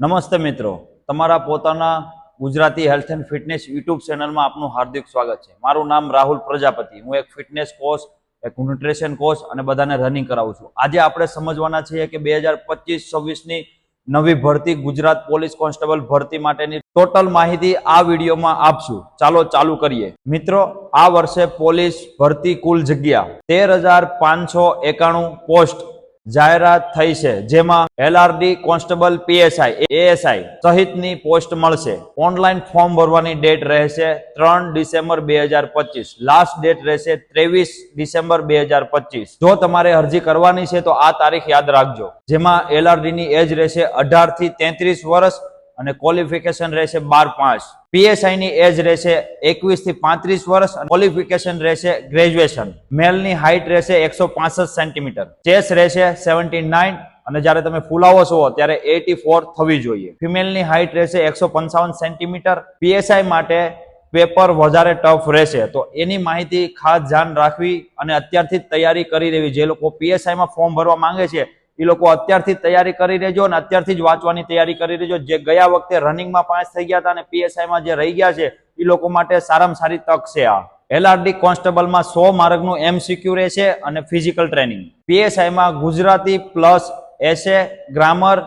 નમસ્તે મિત્રો, તમારા પોતાના Gujarati health and fitness YouTube ચેનલમાં આપનું હાર્દિક સ્વાગત છે। મારું નામ રાહુલ પ્રજાપતિ, હું એક ફિટનેસ કોચ, એક ન્યુટ્રિશન કોચ અને બધાને રનિંગ કરાવું છું। આજે આપણે સમજવાના છીએ કે 2025-26ની નવી ભરતી ગુજરાત પોલીસ કોન્સ્ટેબલ ભરતી માટેની ટોટલ માહિતી આ વિડીયોમાં આપશું। ચાલો ચાલુ કરીએ। મિત્રો, આ વર્ષે પોલીસ ભરતી કુલ જગ્યા 13,591 પોસ્ટ જાહેરાત થઈ છે, જેમાં એલઆરડી કોન્સ્ટેબલ, પીએસઆઈ, એએસઆઈ સહિતની પોસ્ટ મળશે। ઓનલાઈન ફોર્મ ભરવાની ડેટ રહેશે 3 ડિસેમ્બર 2025। લાસ્ટ ડેટ રહેશે 23 ડિસેમ્બર 2025। જો તમારે અરજી કરવાની છે તો આ તારીખ યાદ રાખજો, જેમાં એલઆરડી ની એજ રહેશે 18 થી 33 વર્ષ અને ક્વોલિફિકેશન રહેશે 12-5। પીએસઆઈ ની એજ રહેશે 21 થી 35 વર્ષ અને ક્વોલિફિકેશન રહેશે ગ્રેજ્યુએશન। મેલ ની હાઈટ રહેશે 165 સેન્ટીમીટર, ચેસ રહેશે 79 અને જ્યારે તમે ફૂલાવો છો ત્યારે 84 થવી જોઈએ। ફિમેલ ની હાઈટ રહેશે 155 સેન્ટીમીટર। પીએસઆઈ માટે પેપર વધારે ટફ રહેશે, તો એની માહિતી ખાસ ધ્યાન રાખવી અને અત્યારથી જ તૈયારી કરી લેવી। જે લોકો પીએસઆઈ માં ફોર્મ ભરવા માંગે છે એ લોકો અત્યારથી તૈયારી કરી લેજો અને અત્યારથી જ વાંચવાની તૈયારી કરી લેજો। જે ગયા વખતે રનિંગમાં પાસ થઈ ગયા હતા અને પીએસઆઈમાં જે રહી ગયા છે એ લોકો માટે સારામાં સારી તક છે આ। એલઆરડી કોન્સ્ટેબલમાં 100 માર્કનું એમસીક્યુ રહેશે અને ફિઝિકલ ટ્રેનિંગ। પીએસઆઈમાં ગુજરાતી પ્લસ એસે, ગ્રામર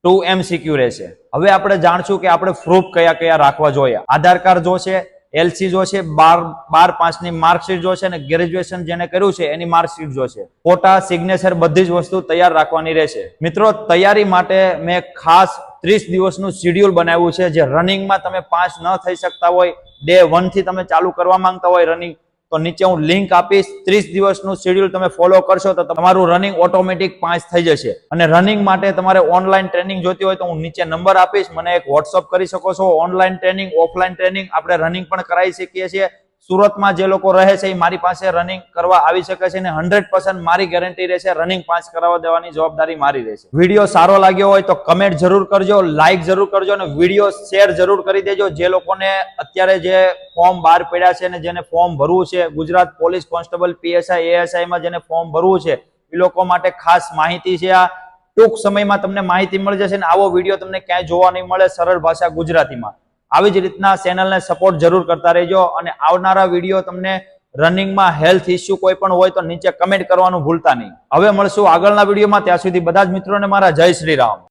2 એમસીક્યુ રહેશે। હવે આપણે જાણશું કે આપણે પ્રૂફ કયા કયા રાખવા જોઈએ। આધાર કાર્ડ જોશે, એલસી જોશે, 12-5 ની માર્કશીટ જોશે અને ગ્રેજ્યુએશન જેને કર્યું છે એની માર્કશીટ જોશે। ફોટા, સિગ્નેચર બધી જ વસ્તુ તૈયાર રાખવાની રહેશે। મિત્રો, તૈયારી માટે મેં ખાસ 30 દિવસનું શેડ્યુલ બનાવ્યું છે। જે રનિંગમાં તમે પાસ ન થઈ શકતા હોય, ડે 1 થી તમે ચાલુ કરવા માંગતા હોય રનિંગ, તો નીચે હું લિંક આપીશ। 30 દિવસનું શેડ્યુલ તમે ફોલો કરશો તો તમારું રનિંગ ઓટોમેટિક પાસ થઈ જશે। અને રનિંગ માટે તમારે ઓનલાઈન ટ્રેનિંગ જોતી હોય તો હું નીચે નંબર આપીશ, મને એક વોટ્સઅપ કરી શકો છો। ઓનલાઈન ટ્રેનિંગ, ઓફલાઈન ટ્રેનિંગ આપણે રનિંગ પણ કરાવી શકીએ છીએ। સુરતમાં જે લોકો રહે છે એ મારી પાસે રનિંગ કરવા આવી શકે છે અને 100% મારી ગેરંટી રહેશે, રનિંગ પાસ કરાવવા દેવાની જવાબદારી મારી રહેશે। વિડીયો સારો લાગ્યો હોય તો કમેન્ટ જરૂર કરજો, લાઈક જરૂર કરજો અને વિડીયો શેર જરૂર કરી દેજો। જે લોકોને અત્યારે જે ફોર્મ બહાર પડ્યા છે અને જેને ફોર્મ ભરવું છે, Gujarat police constable, PSI, ASI માં જેને ફોર્મ ભરવું છે એ લોકો માટે ખાસ માહિતી છે આ। ટૂંક સમયમાં તમને માહિતી મળી જશે અને આવો વિડીયો તમને ક્યાંય જોવા નહીં મળે, સરળ ભાષા ગુજરાતીમાં। આવી જ રીતના ચેનલને સપોર્ટ જરૂર કરતા રહેજો અને આવનારા વિડીયો તમને રનિંગમાં હેલ્થ ઇસ્યુ કોઈ પણ હોય તો નીચે કમેન્ટ કરવાનું ભૂલતા નહીં। હવે મળશું આગળના વિડીયોમાં, ત્યાં સુધી બધા જ મિત્રોને મારા જય શ્રી રામ।